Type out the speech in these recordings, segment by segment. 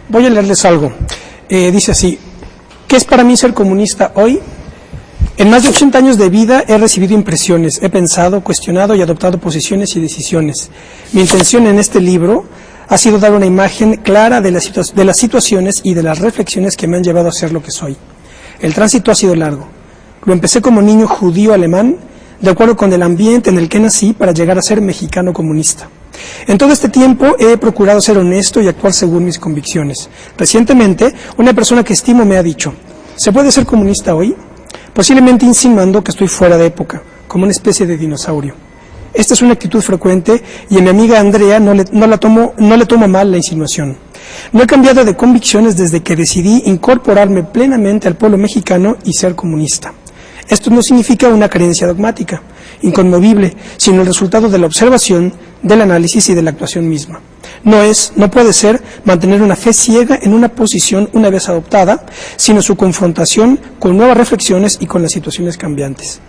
Voy a leerles algo. Dice así: ¿qué es para mí ser comunista hoy? En más de 80 años de vida he recibido impresiones, he pensado, cuestionado y adoptado posiciones y decisiones. Mi intención en este libro ha sido dar una imagen clara de las situaciones y de las reflexiones que me han llevado a ser lo que soy. El tránsito ha sido largo. Lo empecé como niño judío alemán, de acuerdo con el ambiente en el que nací, para llegar a ser mexicano comunista. En todo este tiempo he procurado ser honesto y actuar según mis convicciones. Recientemente, una persona que estimo me ha dicho: ¿se puede ser comunista hoy? Posiblemente insinuando que estoy fuera de época, como una especie de dinosaurio. Esta es una actitud frecuente y a mi amiga Andrea no le tomo mal la insinuación. No he cambiado de convicciones desde que decidí incorporarme plenamente al pueblo mexicano y ser comunista. Esto no significa una creencia dogmática, inconmovible, sino el resultado de la observación, del análisis y de la actuación misma. No puede ser mantener una fe ciega en una posición una vez adoptada, sino su confrontación con nuevas reflexiones y con las situaciones cambiantes.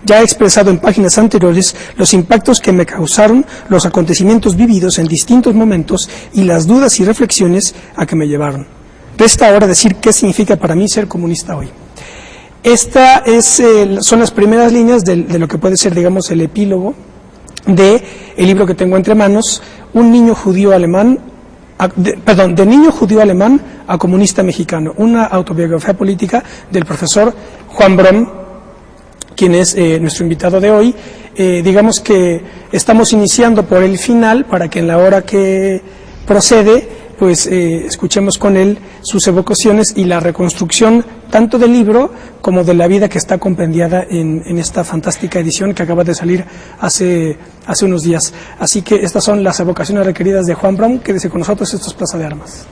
Ya he expresado en páginas anteriores los impactos que me causaron los acontecimientos vividos en distintos momentos y las dudas y reflexiones a que me llevaron. Resta ahora decir qué significa para mí ser comunista hoy. Son las primeras líneas de lo que puede ser, digamos, el epílogo del libro que tengo entre manos, de niño judío alemán a comunista mexicano, una autobiografía política del profesor Juan Brom, quien es nuestro invitado de hoy. Digamos que estamos iniciando por el final para que en la hora que procede pues escuchemos con él sus evocaciones y la reconstrucción tanto del libro como de la vida que está compendiada en esta fantástica edición que acaba de salir hace unos días. Así que estas son las evocaciones requeridas de Juan Brom. Quédese con nosotros, esto es Plaza de Armas.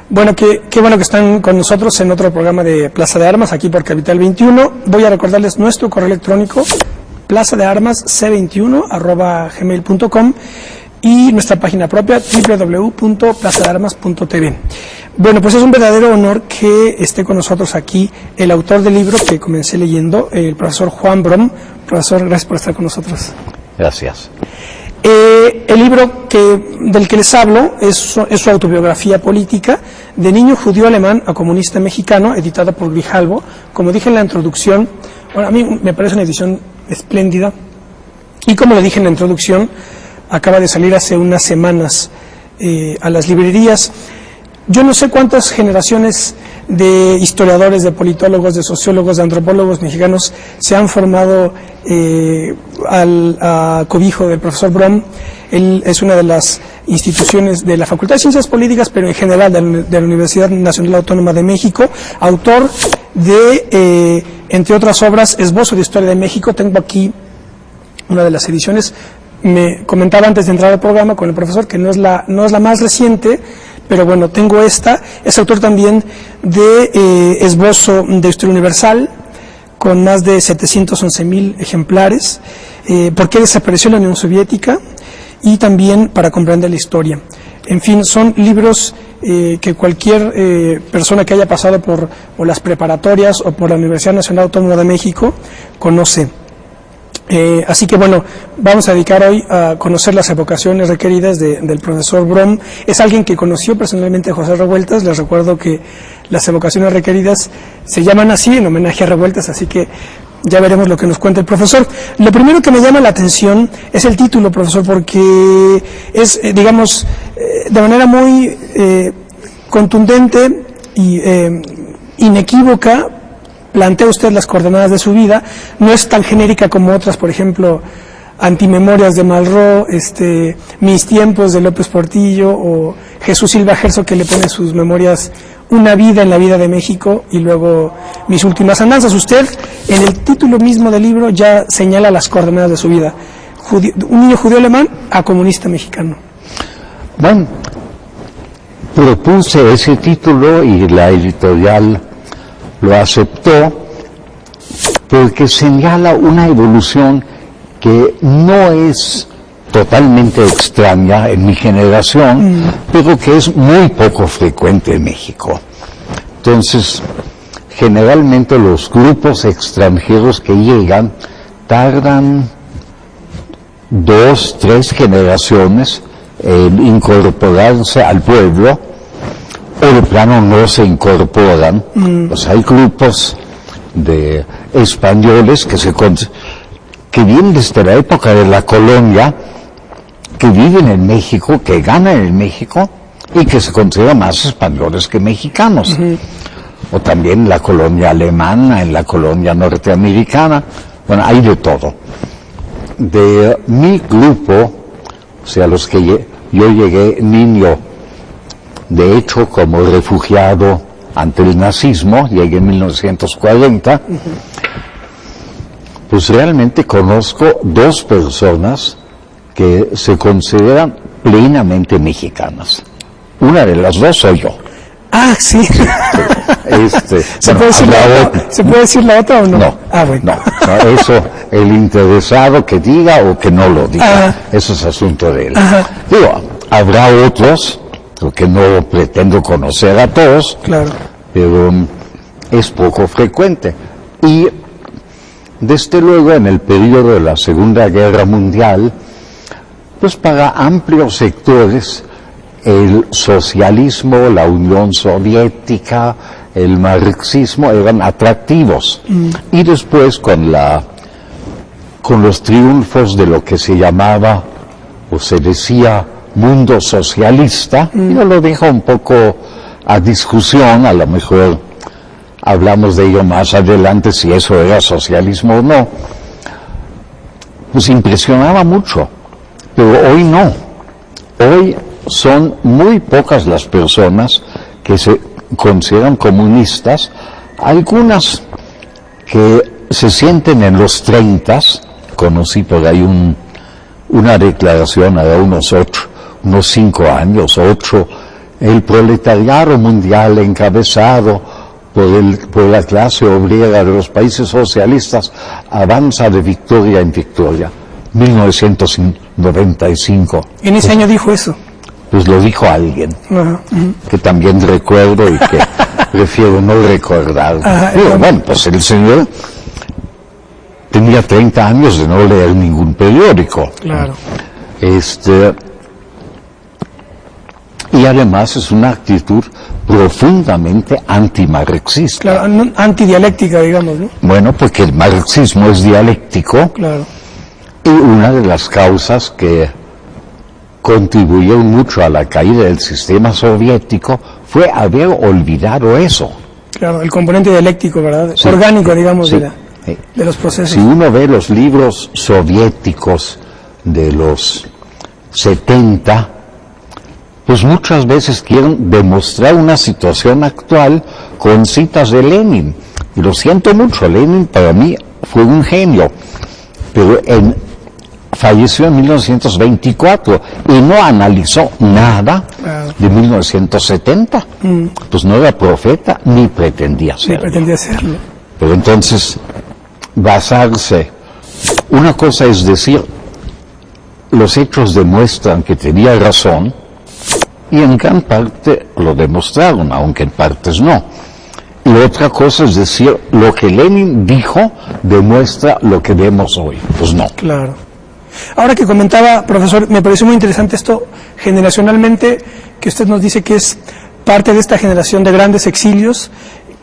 Bueno, qué bueno que están con nosotros en otro programa de Plaza de Armas, aquí por Capital 21. Voy a recordarles nuestro correo electrónico, plazadearmas c21@gmail.com, y nuestra página propia, www.plazadearmas.tv. Bueno, pues es un verdadero honor que esté con nosotros aquí el autor del libro que comencé leyendo, el profesor Juan Brom. Profesor, gracias por estar con nosotros. Gracias. El libro del que les hablo es su autobiografía política, de niño judío alemán a comunista mexicano, editada por Grijalbo. Como dije en la introducción, bueno, a mí me parece una edición espléndida, y como le dije en la introducción, acaba de salir hace unas semanas a las librerías. Yo no sé cuántas generaciones de historiadores, de politólogos, de sociólogos, de antropólogos mexicanos se han formado a cobijo del profesor Brom. Él es una de las instituciones de la Facultad de Ciencias Políticas, pero en general de la Universidad Nacional Autónoma de México, autor de, entre otras obras, Esbozo de Historia de México. Tengo aquí una de las ediciones. Me comentaba antes de entrar al programa con el profesor que no es la más reciente, pero bueno, tengo esta. Es autor también de Esbozo de Historia Universal, con más de 711,000 ejemplares, ¿Por qué desapareció la Unión Soviética? Y también Para comprender la historia. En fin, son libros que cualquier persona que haya pasado por las preparatorias o por la Universidad Nacional Autónoma de México conoce. Así que bueno, vamos a dedicar hoy a conocer las evocaciones requeridas del profesor Brom. Es alguien que conoció personalmente a José Revueltas. Les recuerdo que las evocaciones requeridas se llaman así en homenaje a Revueltas, así que ya veremos lo que nos cuenta el profesor. Lo primero que me llama la atención es el título, profesor, porque es, digamos, de manera muy contundente y inequívoca, plantea usted las coordenadas de su vida. No es tan genérica como otras, por ejemplo, Antimemorias de Malraux, Mis tiempos de López Portillo, o Jesús Silva Gerso, que le pone sus memorias Una vida en la vida de México y luego Mis últimas andanzas. Usted, en el título mismo del libro, ya señala las coordenadas de su vida. Un niño judío alemán a comunista mexicano. Bueno, propuse ese título y la editorial lo aceptó porque señala una evolución que no es totalmente extraña en mi generación, pero que es muy poco frecuente en México. Entonces, generalmente los grupos extranjeros que llegan tardan 2, 3 generaciones en incorporarse al pueblo, o de plano no se incorporan. Pues hay grupos de españoles que vienen desde la época de la colonia, que viven en México, que ganan en México y que se consideran más españoles que mexicanos. O también en la colonia alemana, en la colonia norteamericana. Bueno, hay de todo. De mi grupo, o sea, los que yo llegué niño, de hecho como refugiado ante el nazismo, llegué en 1940, pues realmente conozco 2 personas que se consideran plenamente mexicanas. Una de las 2 soy yo. Ah, sí. ¿Se puede decir la otra o no? No, bueno. no, eso el interesado que diga o que no lo diga, eso es asunto de él. Digo, habrá otros, porque no pretendo conocer a todos, claro, pero es poco frecuente. Y desde luego en el periodo de la Segunda Guerra Mundial, pues para amplios sectores, el socialismo, la Unión Soviética, el marxismo eran atractivos. Y después con los triunfos de lo que se llamaba o se decía mundo socialista, yo lo dejo un poco a discusión, a lo mejor hablamos de ello más adelante si eso era socialismo o no, pues impresionaba mucho, pero hoy no. Hoy son muy pocas las personas que se consideran comunistas, algunas que se sienten en los 30s, conocí por ahí una declaración de unos 5 años, 8, el proletariado mundial encabezado por la clase obrera de los países socialistas avanza de victoria en victoria. 1995. ¿En ese año dijo eso? Pues lo dijo alguien, que también recuerdo y que prefiero no recordar. Pero bueno, pues el señor tenía 30 años de no leer ningún periódico. Claro. Y además es una actitud profundamente antimarxista. Claro, antidialéctica, digamos, ¿no? Bueno, porque el marxismo es dialéctico. Claro. Y una de las causas que contribuyeron mucho a la caída del sistema soviético fue haber olvidado eso. Claro, el componente dialéctico, ¿verdad? Sí. Orgánico, digamos, Sí. de los procesos. Si uno ve los libros soviéticos de los 70, pues muchas veces quieren demostrar una situación actual con citas de Lenin. Y lo siento mucho, Lenin para mí fue un genio, pero falleció en 1924 y no analizó nada de 1970. Pues no era profeta ni pretendía serlo. Pero entonces, basarse, una cosa es decir, los hechos demuestran que tenía razón, y en gran parte lo demostraron, aunque en partes no. Y otra cosa es decir, lo que Lenin dijo demuestra lo que vemos hoy. Pues no. Claro. Ahora que comentaba, profesor, me pareció muy interesante esto generacionalmente, que usted nos dice que es parte de esta generación de grandes exilios,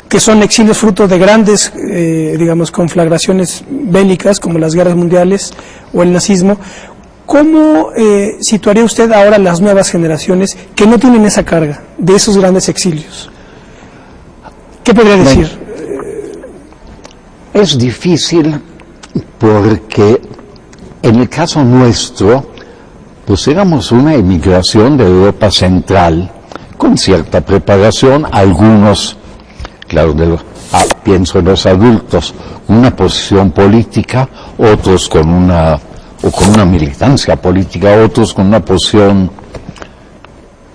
que son exilios fruto de grandes, digamos, conflagraciones bélicas, como las guerras mundiales o el nazismo. ¿Cómo situaría usted ahora las nuevas generaciones que no tienen esa carga de esos grandes exilios? ¿Qué podría decir? Es difícil porque en el caso nuestro, pues éramos una emigración de Europa Central con cierta preparación, algunos, claro, pienso en los adultos, con una posición política, otros con una militancia política, otros con una posición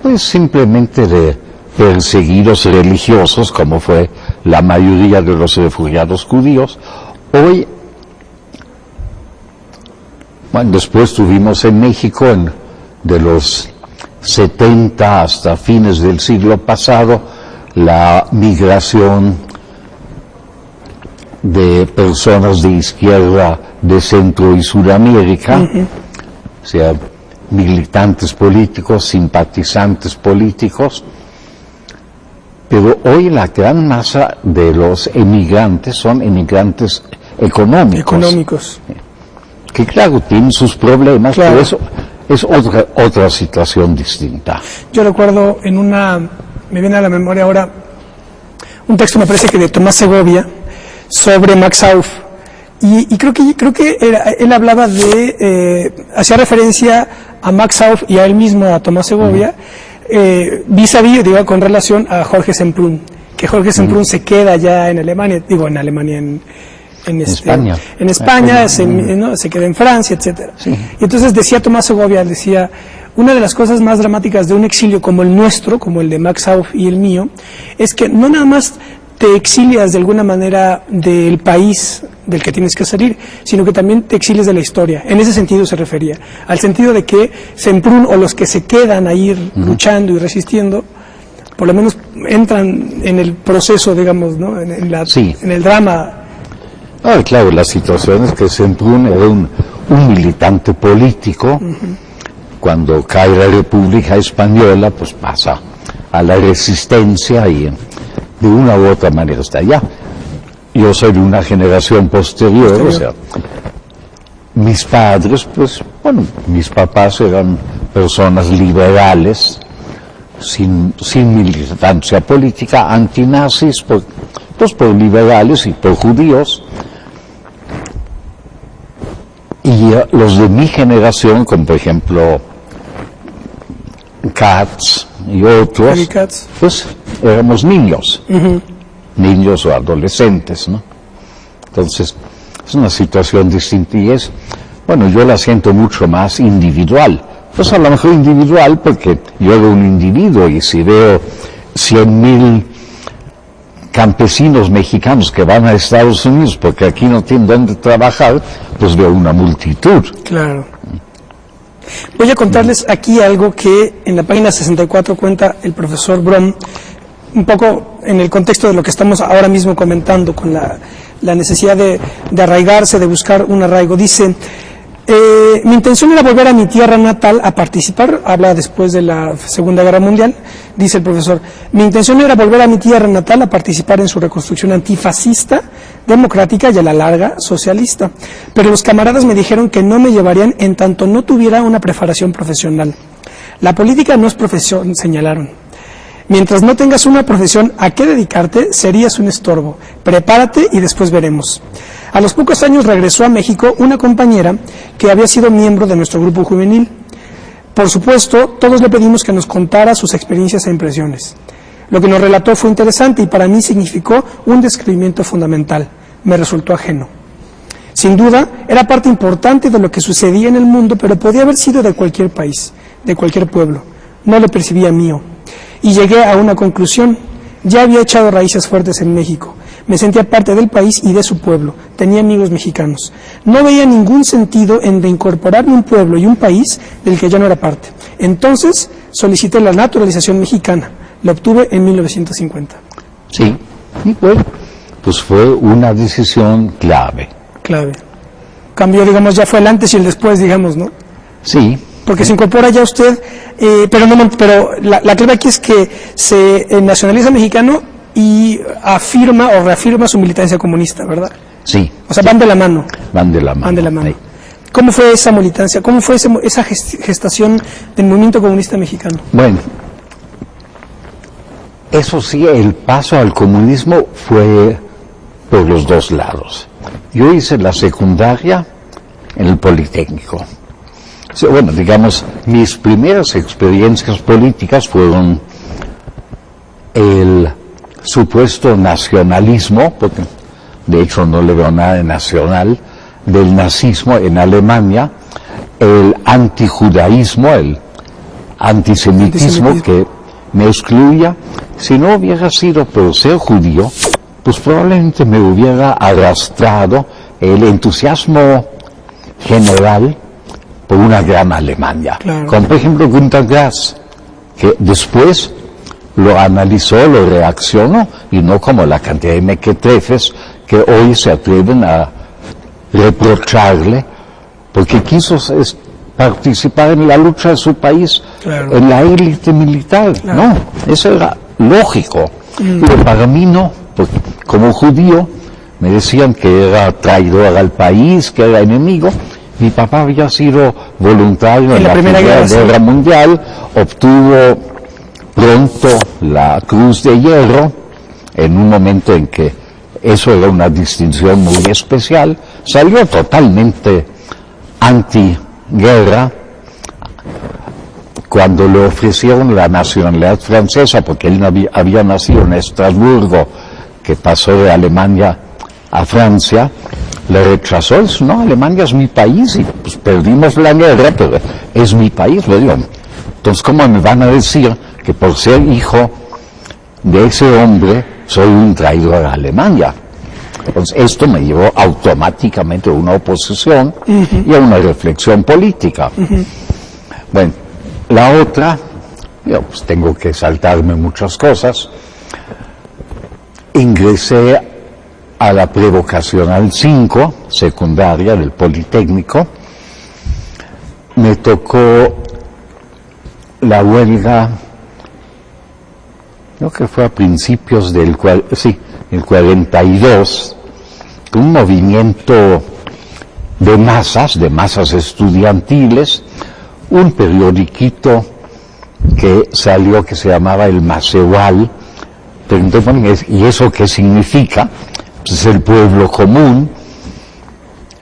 pues simplemente de perseguidos religiosos, como fue la mayoría de los refugiados judíos. Hoy, bueno, después tuvimos en México, de los 70 hasta fines del siglo pasado, la migración de personas de izquierda de Centro y Sudamérica, o sea, militantes políticos, simpatizantes políticos, pero hoy la gran masa de los emigrantes son emigrantes económicos. Que claro, tienen sus problemas, claro, pero eso es otra situación distinta. Yo recuerdo me viene a la memoria ahora, un texto, me parece que de Tomás Segovia, sobre Max Auf, y creo que él hablaba hacía referencia a Max Auf y a él mismo, a Tomás Segovia, vis a vis, con relación a Jorge Semprún, que Jorge Semprún se queda ya en Alemania, en España, se queda en Francia, etcétera. Sí. Y entonces decía Tomás Segovia, una de las cosas más dramáticas de un exilio como el nuestro, como el de Max Auf y el mío, es que no nada más te exilias de alguna manera del país del que tienes que salir, sino que también te exilias de la historia. En ese sentido se refería, al sentido de que Semprún o los que se quedan ahí luchando y resistiendo, por lo menos entran en el proceso, digamos, ¿no? En el drama. Claro, la situación es que Semprún era un militante político. Cuando cae la República Española, pues pasa a la resistencia y de una u otra manera está allá. Yo soy de una generación posterior, o sea, mis padres, pues, bueno, mis papás eran personas liberales, sin militancia política, antinazis, por liberales y por judíos. Y los de mi generación, como por ejemplo Katz y otros, pues éramos niños, niños o adolescentes, ¿no? Entonces, es una situación distinta y yo la siento mucho más individual. Pues a lo mejor individual porque yo era un individuo y si veo 100,000 campesinos mexicanos que van a Estados Unidos porque aquí no tienen dónde trabajar, pues veo una multitud. Claro. Voy a contarles aquí algo que en la página 64 cuenta el profesor Brom, un poco en el contexto de lo que estamos ahora mismo comentando, con la necesidad de arraigarse, de buscar un arraigo. Dice, mi intención era volver a mi tierra natal a participar, habla después de la Segunda Guerra Mundial, dice el profesor, mi intención era volver a mi tierra natal a participar en su reconstrucción antifascista, democrática y a la larga socialista, pero los camaradas me dijeron que no me llevarían en tanto no tuviera una preparación profesional. La política no es profesión, señalaron. Mientras no tengas una profesión a qué dedicarte, serías un estorbo. Prepárate y después veremos. A los pocos años regresó a México una compañera que había sido miembro de nuestro grupo juvenil. Por supuesto, todos le pedimos que nos contara sus experiencias e impresiones. Lo que nos relató fue interesante y para mí significó un descubrimiento fundamental. Me resultó ajeno. Sin duda, era parte importante de lo que sucedía en el mundo, pero podía haber sido de cualquier país, de cualquier pueblo. No le percibía mío. Y llegué a una conclusión. Ya había echado raíces fuertes en México. Me sentía parte del país y de su pueblo. Tenía amigos mexicanos. No veía ningún sentido en reincorporarme un pueblo y un país del que ya no era parte. Entonces solicité la naturalización mexicana. La obtuve en 1950. Sí, y pues fue una decisión clave. Clave. Cambió, digamos, ya fue el antes y el después, digamos, ¿no? Sí. Porque se incorpora ya usted, pero la clave aquí es que se nacionaliza mexicano y afirma o reafirma su militancia comunista, ¿verdad? Sí. O sea, van de la mano. Van de la mano. Van de la mano. Sí. ¿Cómo fue esa militancia? ¿Cómo fue esa gestación del movimiento comunista mexicano? Bueno, eso sí, el paso al comunismo fue por los dos lados. Yo hice la secundaria en el Politécnico. Bueno, digamos, mis primeras experiencias políticas fueron el supuesto nacionalismo, porque de hecho no le veo nada de nacional, del nazismo en Alemania, el antijudaísmo, el antisemitismo que me excluía. Si no hubiera sido por ser judío, pues probablemente me hubiera arrastrado el entusiasmo general por una gran Alemania. Claro. Como por ejemplo Günter Grass, que después lo analizó, lo reaccionó, y no como la cantidad de mequetrefes que hoy se atreven a reprocharle, porque quiso participar en la lucha de su país, claro, en la élite militar. Claro. No, eso era lógico, pero para mí no, porque como judío me decían que era traidor al país, que era enemigo. Mi papá había sido voluntario en la Primera Guerra Mundial, obtuvo pronto la Cruz de Hierro, en un momento en que eso era una distinción muy especial. Salió totalmente antiguerra cuando le ofrecieron la nacionalidad francesa, porque él había nacido en Estrasburgo, que pasó de Alemania a Francia. Le rechazó, dice, no, Alemania es mi país, y pues perdimos la guerra, pero es mi país. Lo digo, entonces, ¿cómo me van a decir que por ser hijo de ese hombre soy un traidor a Alemania? Entonces, esto me llevó automáticamente a una oposición y a una reflexión política. Bueno, la otra, yo pues tengo que saltarme muchas cosas. Ingresé a la prevocacional 5, secundaria del Politécnico. Me tocó la huelga, creo que fue a principios del 42, un movimiento de masas estudiantiles, un periodiquito que salió que se llamaba el Masewal. ¿Y eso qué significa? Pues es el pueblo común.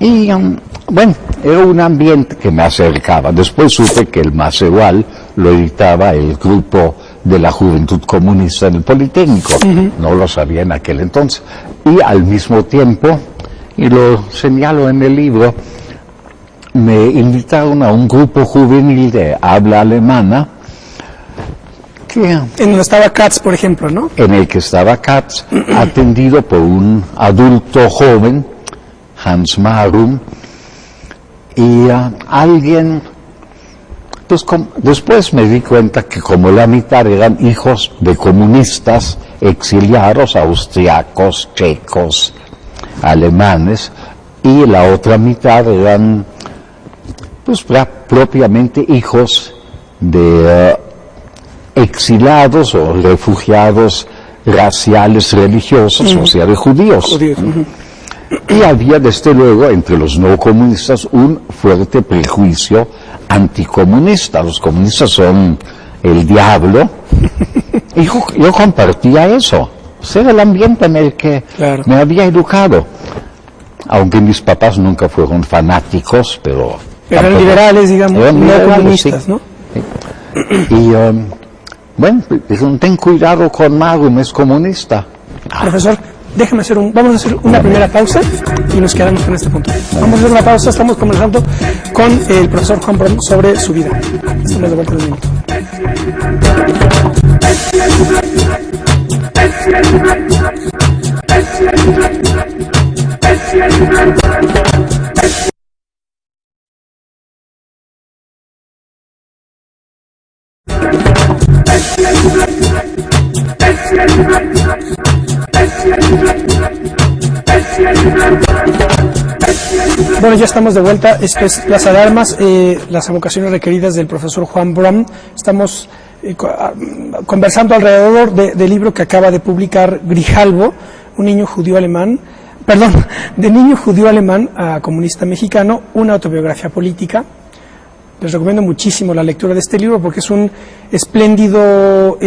Y bueno, era un ambiente que me acercaba. Después supe que el Masewal lo editaba el grupo de la Juventud Comunista en el Politécnico. No lo sabía en aquel entonces. Y al mismo tiempo, y lo señalo en el libro, me invitaron a un grupo juvenil de habla alemana, en donde estaba Katz, por ejemplo, ¿no? En el que estaba Katz, atendido por un adulto joven, Hans Marum, y alguien. Entonces, después me di cuenta que como la mitad eran hijos de comunistas exiliados, austriacos, checos, alemanes, y la otra mitad eran, pues, propiamente hijos de exilados o refugiados raciales, religiosos, o sea, de judíos. Y había, desde luego, entre los no comunistas un fuerte prejuicio anticomunista. Los comunistas son el diablo. Y yo compartía eso. Ese era el ambiente en el que me había educado. Aunque mis papás nunca fueron fanáticos, pero eran liberales, digamos, no comunistas, sí. ¿No? Y bueno, ten cuidado con Marum, es comunista. Profesor, déjeme vamos a hacer una primera pausa y nos quedamos con este punto. Vamos a hacer una pausa, estamos conversando con el profesor Juan Brom sobre su vida. Estamos de vuelta en un minuto. Bueno, ya estamos de vuelta. Esto es Plaza de Armas, las evocaciones requeridas del profesor Juan Brom. Estamos conversando alrededor del libro que acaba de publicar Grijalbo, un niño judío alemán, de niño judío alemán a comunista mexicano, una autobiografía política. Les recomiendo muchísimo la lectura de este libro porque es un espléndido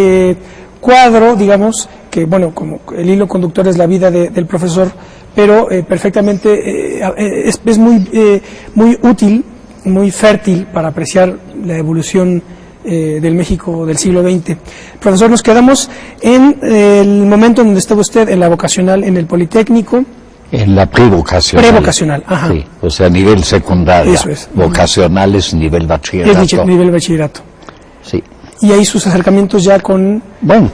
cuadro, digamos, que, bueno, como el hilo conductor es la vida del profesor, pero perfectamente es muy útil, muy fértil para apreciar la evolución del México del siglo XX. Profesor, nos quedamos en el momento en donde estaba usted en la vocacional en el Politécnico. En la prevocacional. Prevocacional, ajá. Sí, o sea, nivel secundario. Eso es. Vocacional es nivel bachillerato. Es nivel bachillerato. Sí. Y ahí sus acercamientos ya con... Bueno,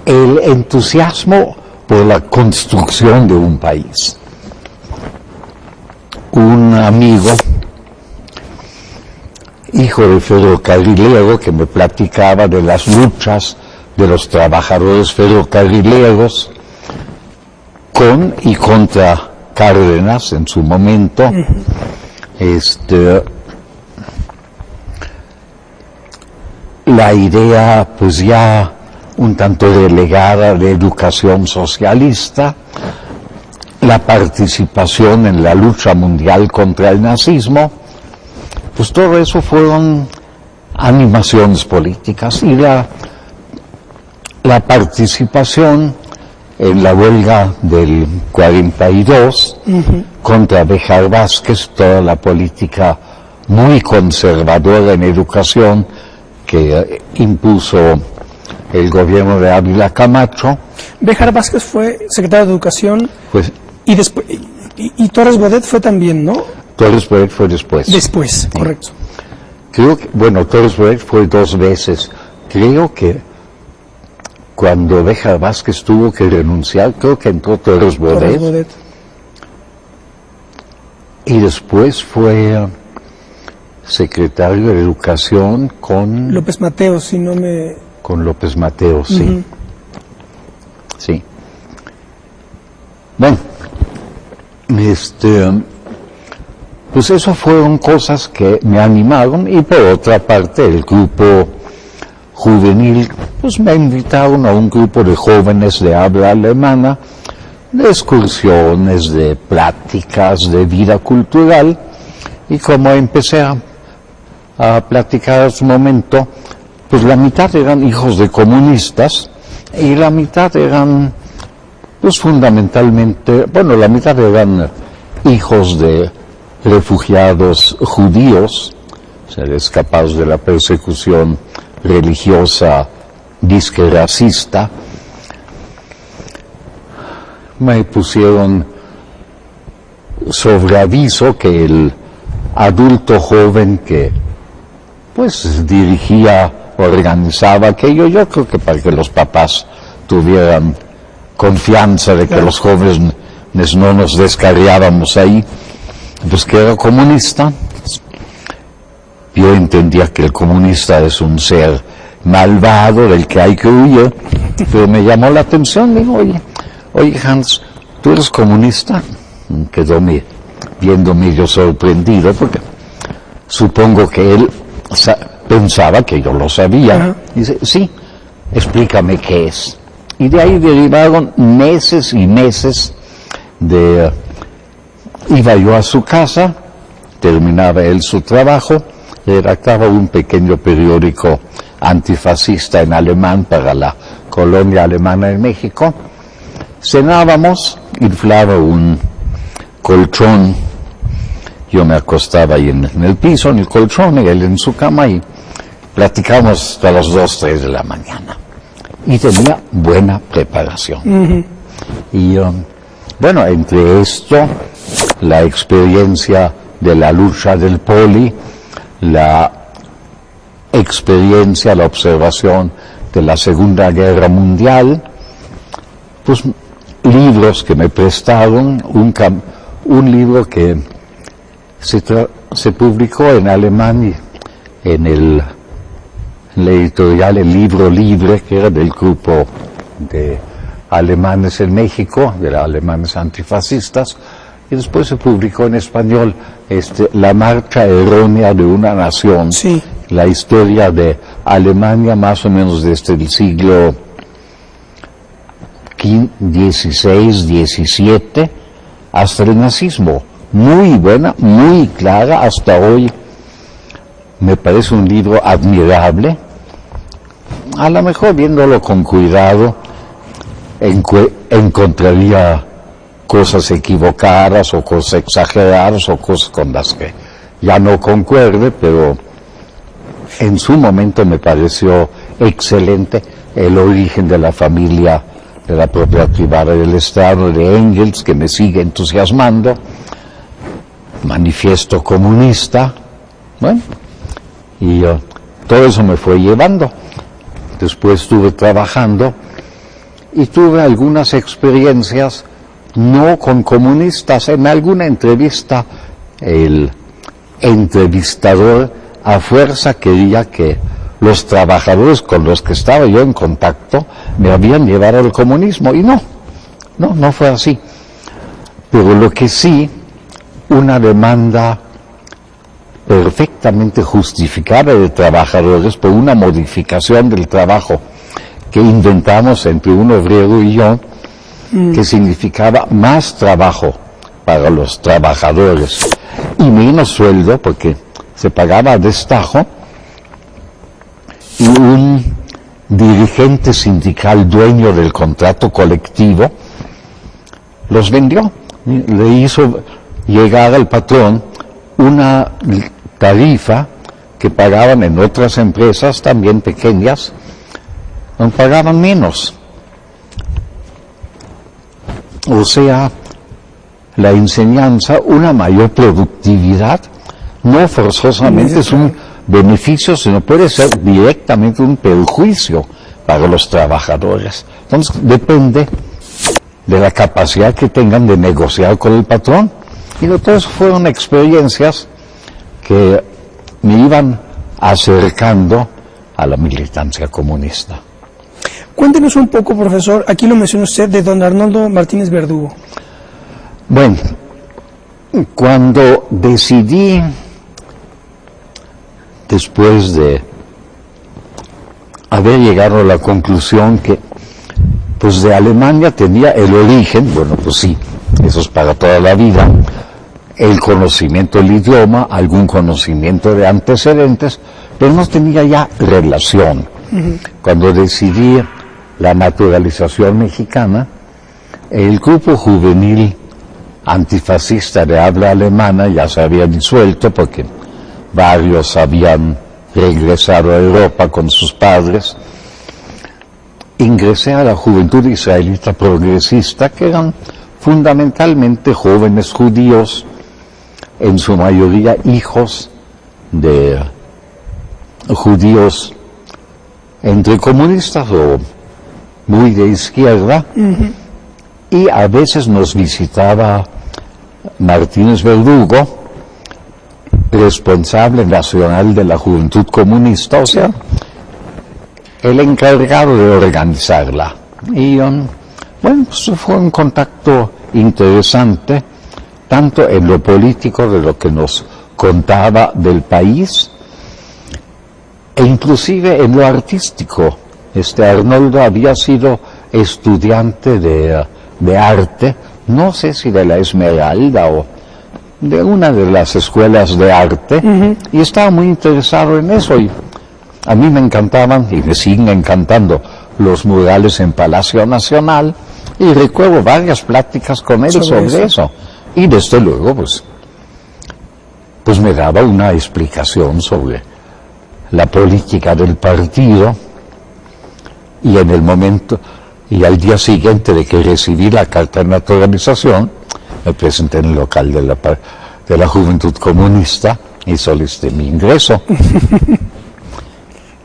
el entusiasmo por la construcción de un país. Un amigo, hijo de ferrocarrilero, que me platicaba de las luchas de los trabajadores ferrocarrileros con y contra Cárdenas en su momento. La idea, pues ya un tanto relegada de educación socialista, la participación en la lucha mundial contra el nazismo, pues todo eso fueron animaciones políticas, y la participación en la huelga del 42 contra Béjar Vázquez, toda la política muy conservadora en educación que impuso el gobierno de Ávila Camacho. Béjar Vázquez fue secretario de Educación, Pues y después y Torres Bodet fue también, ¿no? Torres Bodet fue después. Después, Sí. correcto. Creo que, bueno, Torres Bodet fue 2 veces. Creo que cuando Béjar Vázquez tuvo que renunciar, creo que entró Torres Bodet. Torres Bodet. Y después fue secretario de Educación con López Mateos, si no me... con López Mateos, sí. Sí. Bueno, pues eso fueron cosas que me animaron, y por otra parte el grupo juvenil, pues me invitaron a un grupo de jóvenes de habla alemana, de excursiones, de pláticas, de vida cultural, y como empecé a platicar a su momento, pues la mitad eran hijos de comunistas y la mitad eran, pues fundamentalmente, bueno, la mitad eran hijos de refugiados judíos, o sea, escapados de la persecución religiosa disque racista. Me pusieron sobre aviso que el adulto joven que pues dirigía, organizaba aquello, yo creo que para que los papás tuvieran confianza de que los jóvenes no nos descarriábamos ahí, pues que era comunista. Yo entendía que el comunista es un ser malvado del que hay que huir, pero me llamó la atención. Digo, oye Hans, ¿tú eres comunista? Quedó viendo medio sorprendido, porque supongo que él pensaba que yo lo sabía. Dice, sí, explícame qué es. Y de ahí derivaron meses y meses de... Iba yo a su casa, terminaba él su trabajo, redactaba un pequeño periódico antifascista en alemán para la colonia alemana en México. Cenábamos, inflaba un colchón, yo me acostaba ahí en el piso, en el colchón, y él en su cama, y platicábamos hasta las 2, 3 de la mañana. Y tenía buena preparación. Y bueno, entre esto, la experiencia de la lucha del Poli, la experiencia, la observación de la Segunda Guerra Mundial, pues libros que me prestaron, un libro que se publicó en alemán en la editorial El Libro Libre, que era del grupo de alemanes en México, de los alemanes antifascistas, y después se publicó en español La marcha errónea de una nación, sí, la historia de Alemania más o menos desde el siglo XVI, XVII, hasta el nazismo. Muy buena, muy clara, hasta hoy me parece un libro admirable. A lo mejor viéndolo con cuidado encontraría cosas equivocadas o cosas exageradas o cosas con las que ya no concuerde, pero en su momento me pareció excelente. El origen de la familia, de la propiedad privada del Estado, de Engels, que me sigue entusiasmando, Manifiesto Comunista, bueno, y todo eso me fue llevando. Después estuve trabajando y tuve algunas experiencias no con comunistas. En alguna entrevista el entrevistador a fuerza quería que los trabajadores con los que estaba yo en contacto me habían llevado al comunismo, y no fue así. Pero lo que sí, una demanda perfectamente justificada de trabajadores por una modificación del trabajo que inventamos entre un obrero y yo, que significaba más trabajo para los trabajadores y menos sueldo, porque se pagaba a destajo, y un dirigente sindical dueño del contrato colectivo los vendió, le hizo llegar al patrón una tarifa que pagaban en otras empresas también pequeñas, donde pagaban menos. O sea, la enseñanza, una mayor productividad, no forzosamente es un beneficio, sino puede ser directamente un perjuicio para los trabajadores. Entonces, depende de la capacidad que tengan de negociar con el patrón. Y todo eso fueron experiencias que me iban acercando a la militancia comunista. Cuéntenos un poco, profesor, aquí lo mencionó usted, de don Arnoldo Martínez Verdugo. Bueno, cuando decidí, después de haber llegado a la conclusión que pues de Alemania tenía el origen, bueno, pues sí, eso es para toda la vida, el conocimiento del idioma, algún conocimiento de antecedentes, pero no tenía ya relación. Cuando decidí la naturalización mexicana, el grupo juvenil antifascista de habla alemana ya se había disuelto porque varios habían regresado a Europa con sus padres. Ingresé a la Juventud Israelita Progresista, que eran fundamentalmente jóvenes judíos, en su mayoría hijos de judíos entre comunistas o muy de izquierda, y a veces nos visitaba Martínez Verdugo, responsable nacional de la Juventud Comunista, o sea, el encargado de organizarla. Y bueno, pues fue un contacto interesante, tanto en lo político, de lo que nos contaba del país, e inclusive en lo artístico. Arnoldo había sido estudiante de arte, no sé si de la Esmeralda o de una de las escuelas de arte, y estaba muy interesado en eso, y a mí me encantaban, y me siguen encantando, los murales en Palacio Nacional, y recuerdo varias pláticas con él sobre eso. Y desde luego, pues me daba una explicación sobre la política del partido, y en el momento, y al día siguiente de que recibí la carta de naturalización, me presenté en el local de la Juventud Comunista y solicité mi ingreso.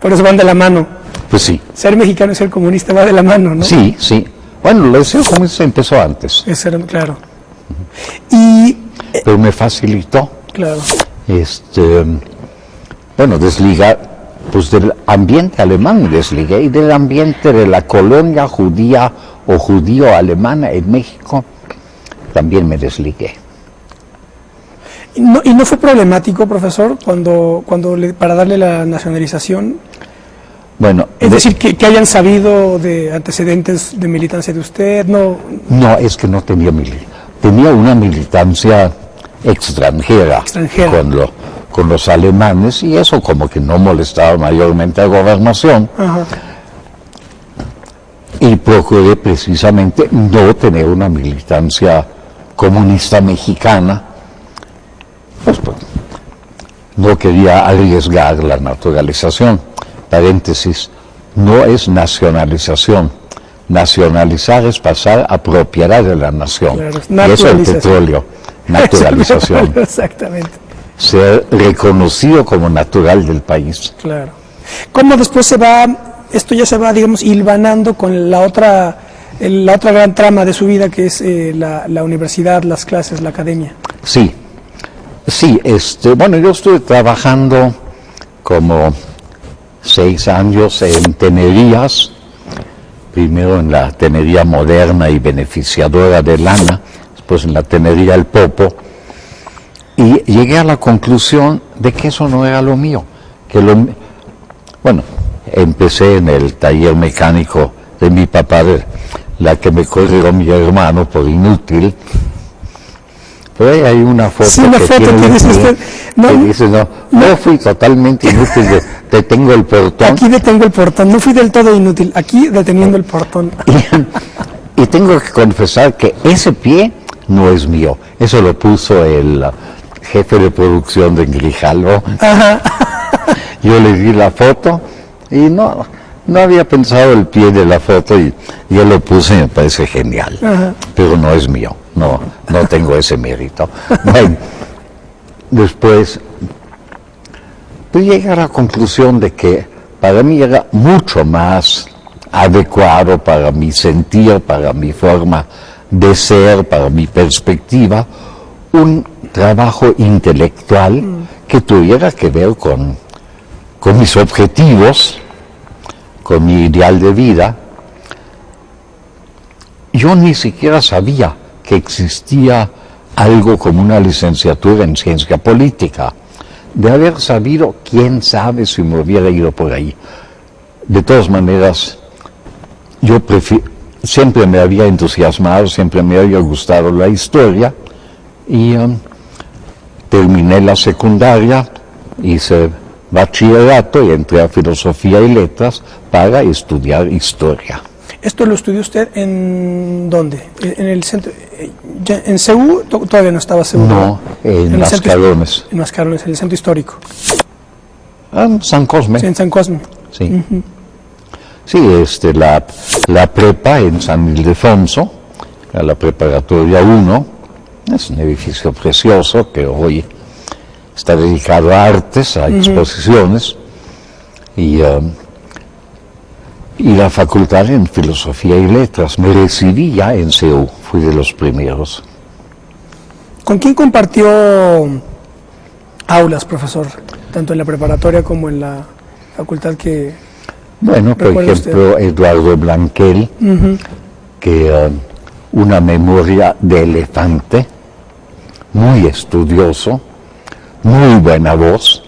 Por eso van de la mano. Pues sí. Ser mexicano y ser comunista va de la mano, ¿no? Sí, sí. Bueno, el ser comunista empezó antes. Eso era, claro. Pero me facilitó. Claro. Bueno, desligar, pues del ambiente alemán desligué, y del ambiente de la colonia judía o judío-alemana en México también me desligué. ¿Y no fue problemático, profesor, para darle la nacionalización? Bueno, es decir, que hayan sabido de antecedentes de militancia de usted, no. No, es que no tenía tenía una militancia extranjera. Con los alemanes, y eso como que no molestaba mayormente a Gobernación. Ajá. Y procuré precisamente no tener una militancia comunista mexicana, pues no quería arriesgar la naturalización. Paréntesis, no es nacionalización. Nacionalizar es pasar a propiedad de la nación. Claro, y eso es el petróleo. Naturalización. Exactamente. Ser reconocido como natural del país. Claro. ¿Cómo después esto ya se va, digamos, hilvanando con la otra gran trama de su vida, que es la universidad, las clases, la academia? Sí, bueno, yo estuve trabajando como 6 años en tenerías, primero en la tenería moderna y beneficiadora de lana, después en la tenería El Popo, y llegué a la conclusión de que eso no era lo mío. Bueno, empecé en el taller mecánico de mi papá, la que me corrió mi hermano por inútil. Pero ahí hay una foto, sí, una foto que dice usted, que dice, no fui totalmente inútil, detengo el portón. Aquí detengo el portón, no fui del todo inútil, aquí deteniendo el portón. Y tengo que confesar que ese pie no es mío, eso lo puso el jefe de producción de Grijalvo. Ajá. Yo le di la foto y no había pensado el pie de la foto y yo lo puse y me parece genial. Ajá. Pero no es mío, no tengo ese mérito. Bueno, después llegué a la conclusión de que para mí era mucho más adecuado para mi sentir, para mi forma de ser, para mi perspectiva, un trabajo intelectual que tuviera que ver con mis objetivos, con mi ideal de vida. Yo ni siquiera sabía que existía algo como una licenciatura en ciencia política. De haber sabido, quién sabe si me hubiera ido por ahí. De todas maneras, yo siempre me había entusiasmado, siempre me había gustado la historia y terminé la secundaria, hice bachillerato y entré a Filosofía y Letras para estudiar historia. ¿Esto lo estudió usted en dónde? ¿En el centro? ¿En CEU? Todavía no estaba CEU. No, en Mascarones. En Mascarones, en el centro histórico. San Cosme. Sí, en San Cosme. Sí. Uh-huh. Sí, la prepa en San Ildefonso, la preparatoria 1, es un edificio precioso que hoy está dedicado a artes, a exposiciones, y la facultad en Filosofía y Letras. Me recibí ya en CEU, fui de los primeros. ¿Con quién compartió aulas, profesor? Tanto en la preparatoria como en la facultad que... Bueno, por ejemplo, usted? Eduardo Blanquel, que una memoria de elefante, muy estudioso, muy buena voz,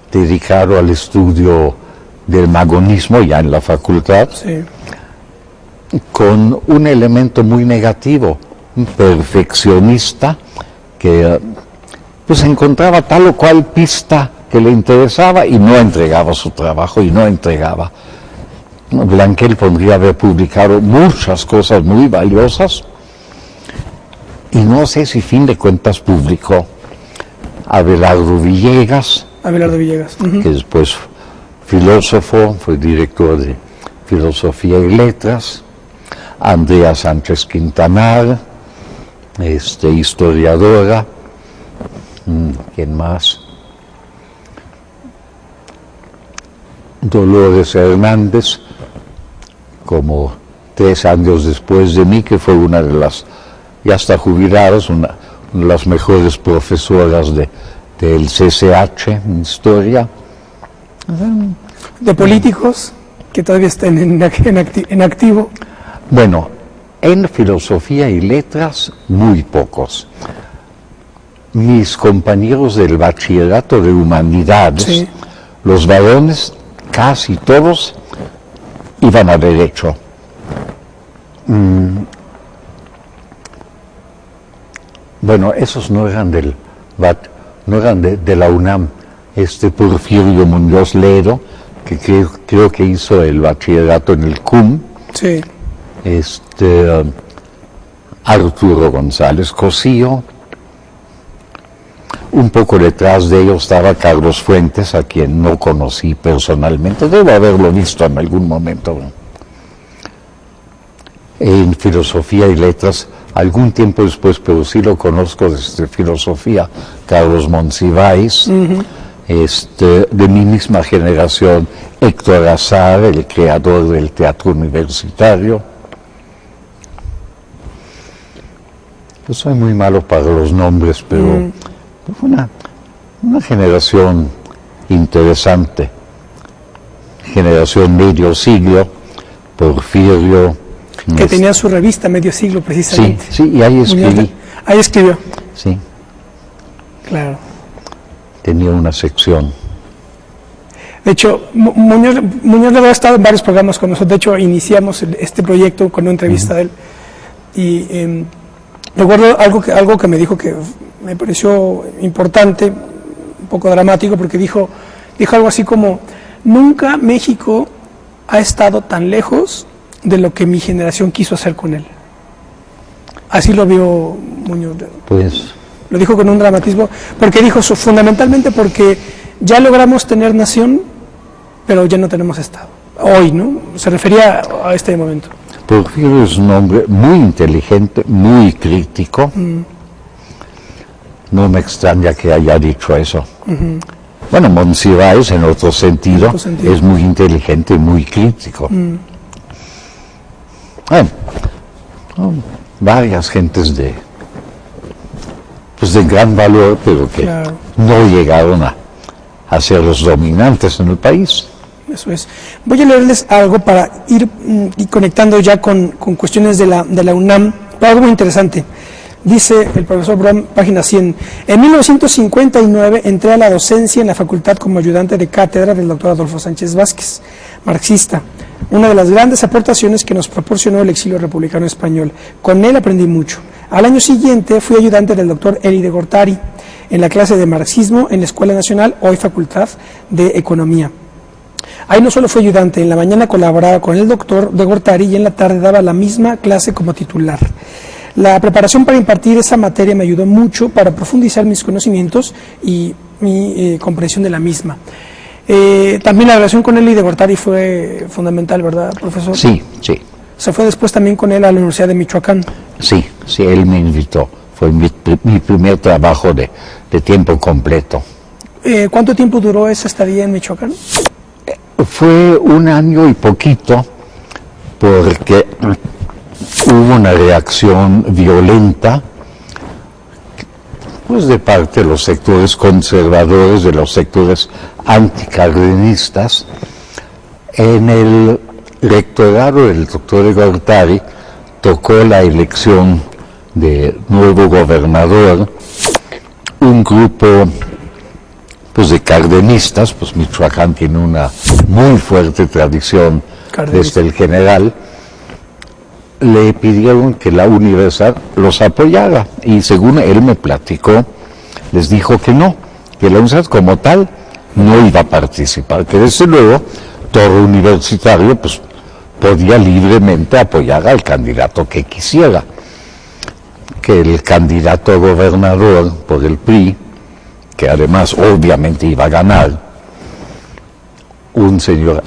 dedicado al estudio del magonismo ya en la facultad, sí, con un elemento muy negativo, un perfeccionista que pues encontraba tal o cual pista que le interesaba y no entregaba su trabajo y no entregaba. Blanquel podría haber publicado muchas cosas muy valiosas y no sé si fin de cuentas publicó Abelardo Villegas, que después filósofo, fue director de Filosofía y Letras, Andrea Sánchez Quintanar, historiadora, ¿quién más? Dolores Hernández, como 3 años después de mí, que fue una de las, ya está jubilada, una de las mejores profesoras del CCH en historia. ¿De políticos que todavía están en activo? Bueno, en Filosofía y Letras, muy pocos. Mis compañeros del bachillerato de Humanidades, sí, los varones, casi todos iban a Derecho. Bueno, esos no eran no eran de la UNAM. Porfirio Muñoz Ledo, que creo que hizo el bachillerato en el CUM. Sí. Arturo González Cosío. Un poco detrás de ellos estaba Carlos Fuentes, a quien no conocí personalmente, debo haberlo visto en algún momento. En Filosofía y Letras, algún tiempo después, pero sí lo conozco desde Filosofía, Carlos Monsiváis, de mi misma generación, Héctor Azar, el creador del teatro universitario. Yo soy muy malo para los nombres, pero fue una generación interesante. Generación medio siglo, Porfirio. Que tenía su revista Medio Siglo, precisamente. Sí, y ahí escribí. Ahí escribió. Sí. Claro. Tenía una sección. De hecho, Muñoz ha estado en varios programas con nosotros. De hecho, iniciamos este proyecto con una entrevista de él. Y recuerdo algo que me dijo que me pareció importante, un poco dramático, porque dijo algo así como: nunca México ha estado tan lejos de lo que mi generación quiso hacer con él. Así lo vio Muñoz. Pues lo dijo con un dramatismo, porque dijo fundamentalmente porque ya logramos tener nación, pero ya no tenemos Estado. Hoy, ¿no? Se refería a este momento. Porfirio es un hombre muy inteligente, muy crítico. No me extraña que haya dicho eso. Bueno, Monsiváis, en otro sentido, es muy inteligente y muy crítico. Varias gentes de gran valor, pero que no llegaron a ser los dominantes en el país. Eso es. Voy a leerles algo para ir conectando ya con cuestiones de la UNAM, algo muy interesante. Dice el profesor Brom, página 100, en 1959 entré a la docencia en la facultad como ayudante de cátedra del doctor Adolfo Sánchez Vázquez, marxista, una de las grandes aportaciones que nos proporcionó el exilio republicano español. Con él aprendí mucho. Al año siguiente fui ayudante del doctor Eli de Gortari en la clase de marxismo en la Escuela Nacional, hoy Facultad de Economía. Ahí no solo fue ayudante, en la mañana colaboraba con el doctor de Gortari y en la tarde daba la misma clase como titular. La preparación para impartir esa materia me ayudó mucho para profundizar mis conocimientos y mi comprensión de la misma. También la relación con Eli de Gortari fue fundamental, ¿verdad, profesor? Sí, sí. Se fue después también con él a la Universidad de Michoacán. Sí, él me invitó. Fue mi primer trabajo de tiempo completo. ¿Cuánto tiempo duró esa estadía en Michoacán? Fue 1 año y poquito, porque hubo una reacción violenta, pues de parte de los sectores conservadores, de los sectores anticardenistas. En el rectorado del doctor de Gortari tocó la elección de nuevo gobernador, un grupo pues de cardenistas, pues Michoacán tiene una muy fuerte tradición desde el general. Le pidieron que la universidad los apoyara y según él me platicó, les dijo que no, que la universidad como tal no iba a participar, que desde luego todo universitario pues podía libremente apoyar al candidato que quisiera, que el candidato a gobernador por el PRI, que además obviamente iba a ganar, un señor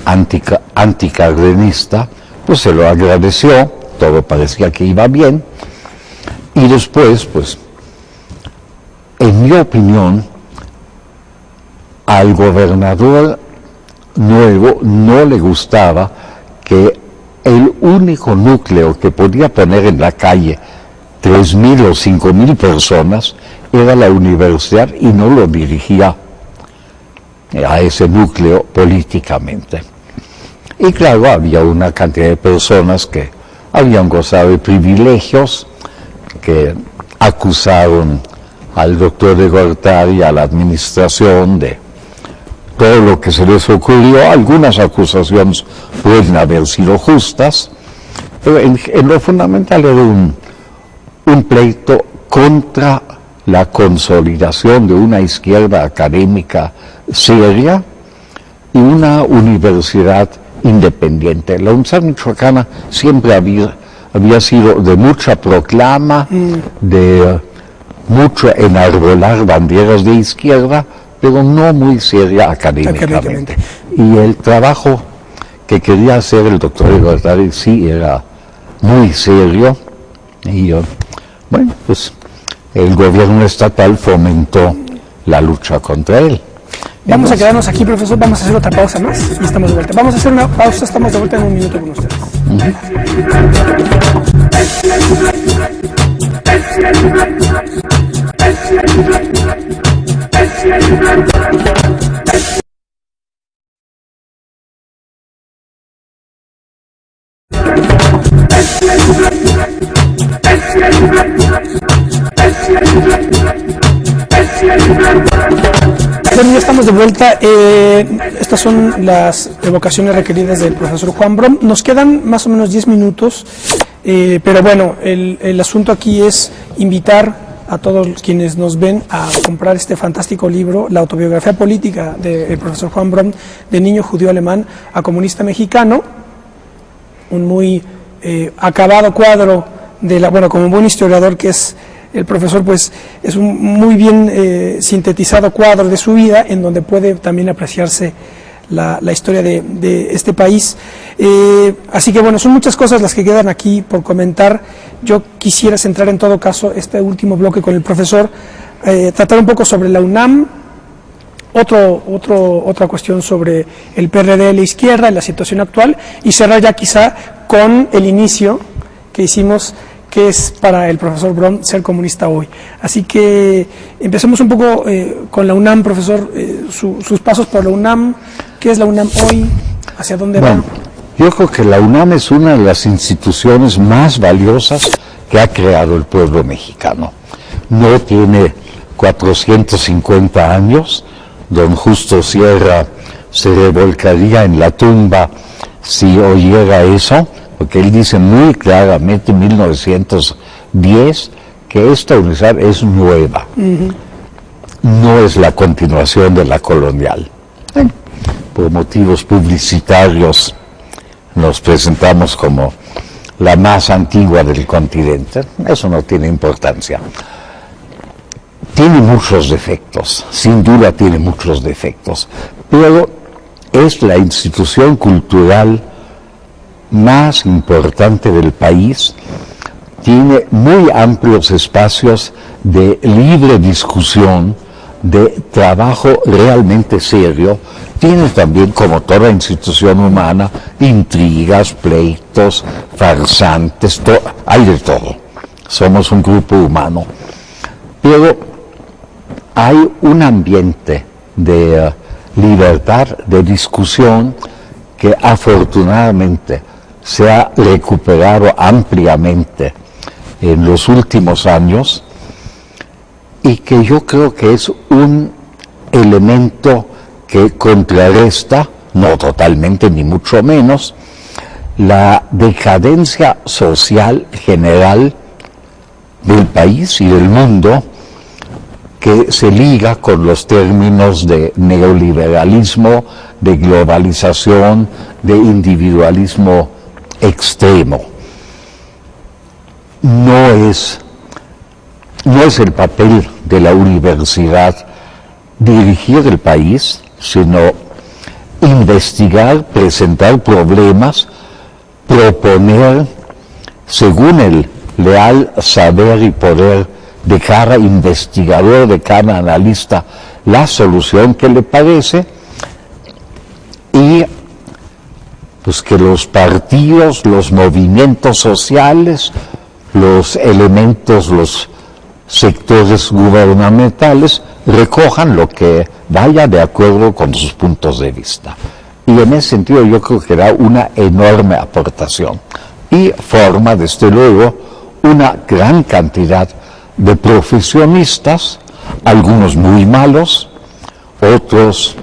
anticardenista, pues se lo agradeció, todo parecía que iba bien, y después, pues, en mi opinión, al gobernador nuevo no le gustaba que el único núcleo que podía poner en la calle 3,000 o 5,000 personas era la universidad y no lo dirigía a ese núcleo políticamente. Y claro, había una cantidad de personas que habían gozado de privilegios, que acusaron al doctor de Gortari, a la administración, de todo lo que se les ocurrió. Algunas acusaciones pueden haber sido justas, pero en lo fundamental era un pleito contra la consolidación de una izquierda académica seria y una universidad independiente. La Universidad Michoacana siempre había sido de mucha proclama, de mucho enarbolar banderas de izquierda, pero no muy seria académicamente. Y el trabajo que quería hacer el doctor de Gortari sí era muy serio, y bueno, pues el gobierno estatal fomentó la lucha contra él. Vamos a quedarnos aquí, profesor, vamos a hacer otra pausa más y estamos de vuelta. Vamos a hacer una pausa, estamos de vuelta en un minuto con ustedes. Bueno, ya estamos de vuelta. Estas son las evocaciones requeridas del profesor Juan Brom. Nos quedan más o menos 10 minutos, pero bueno, el asunto aquí es invitar a todos quienes nos ven a comprar este fantástico libro, La autobiografía política del profesor Juan Brom, de niño judío alemán a comunista mexicano, un muy acabado cuadro de la, bueno, como buen historiador que es el profesor, pues es un muy bien sintetizado cuadro de su vida, en donde puede también apreciarse la historia de este país. Así que bueno, son muchas cosas las que quedan aquí por comentar. Yo quisiera centrar en todo caso este último bloque con el profesor, tratar un poco sobre la UNAM, otra cuestión sobre el PRD, la izquierda, la situación actual, y cerrar ya quizá con el inicio que hicimos, que es para el profesor Brom ser comunista hoy. Así que empecemos un poco con la UNAM, profesor, sus pasos por la UNAM. ¿Qué es la UNAM hoy? ¿Hacia dónde va? Yo creo que la UNAM es una de las instituciones más valiosas que ha creado el pueblo mexicano. No tiene 450 años, don Justo Sierra se revolcaría en la tumba si oyera eso, porque él dice muy claramente en 1910 que esta universidad es nueva, no es la continuación de la colonial. Por motivos publicitarios nos presentamos como la más antigua del continente, eso no tiene importancia. Tiene muchos defectos, sin duda tiene muchos defectos, pero es la institución cultural más importante del país, tiene muy amplios espacios de libre discusión, de trabajo realmente serio, tiene también, como toda institución humana, intrigas, pleitos, farsantes, hay de todo, somos un grupo humano, pero hay un ambiente de libertad, de discusión, que afortunadamente se ha recuperado ampliamente en los últimos años y que yo creo que es un elemento que contrarresta, no totalmente ni mucho menos, la decadencia social general del país y del mundo, que se liga con los términos de neoliberalismo, de globalización, de individualismo extremo. No es el papel de la universidad dirigir el país, sino investigar, presentar problemas, proponer, según el leal saber y poder de cada investigador, de cada analista, la solución que le parece, y pues que los partidos, los movimientos sociales, los elementos, los sectores gubernamentales recojan lo que vaya de acuerdo con sus puntos de vista. Y en ese sentido yo creo que da una enorme aportación y forma, desde luego, una gran cantidad de profesionistas, algunos muy malos, otros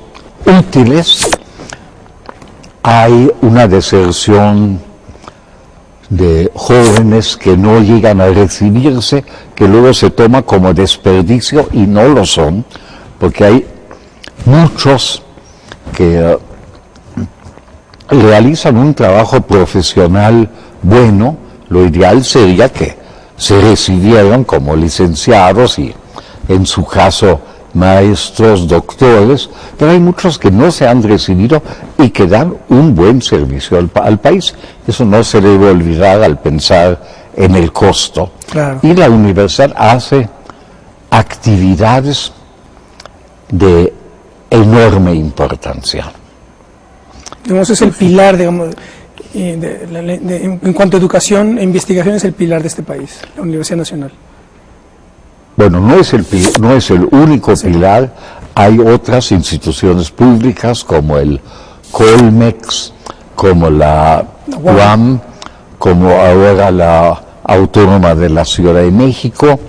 útiles. Hay una deserción de jóvenes que no llegan a recibirse, que luego se toma como desperdicio y no lo son, porque hay muchos que realizan un trabajo profesional bueno. Lo ideal sería que se recibieran como licenciados y, en su caso, maestros, doctores, pero hay muchos que no se han recibido y que dan un buen servicio al país. Eso no se debe olvidar al pensar en el costo. Claro. Y la universidad hace actividades de enorme importancia. Digamos, es el pilar, digamos, en cuanto a educación e investigación, es el pilar de este país, la Universidad Nacional. Bueno, no es el único pilar. Hay otras instituciones públicas como el Colmex, como la UAM, como ahora la Autónoma de la Ciudad de México,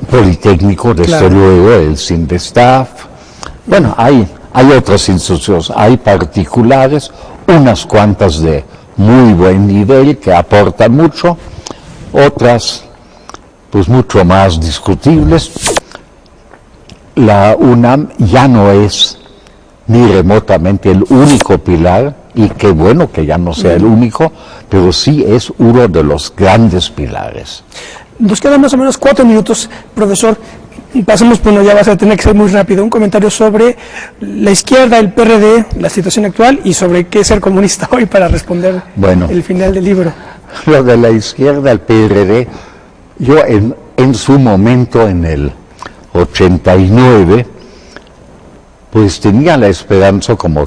Politécnico, desde luego, el CINDESTAF. Bueno, hay otras instituciones, hay particulares, unas cuantas de muy buen nivel que aportan mucho, otras pues mucho más discutibles. La UNAM ya no es ni remotamente el único pilar, y qué bueno que ya no sea el único, pero sí es uno de los grandes pilares. Nos quedan más o menos 4 minutos, profesor. Pasemos, bueno, ya vas a tener que ser muy rápido, un comentario sobre la izquierda, el PRD, la situación actual, y sobre qué es ser comunista hoy, para responder el final del libro. Lo de la izquierda, el PRD, yo en su momento, en el 89, pues tenía la esperanza, como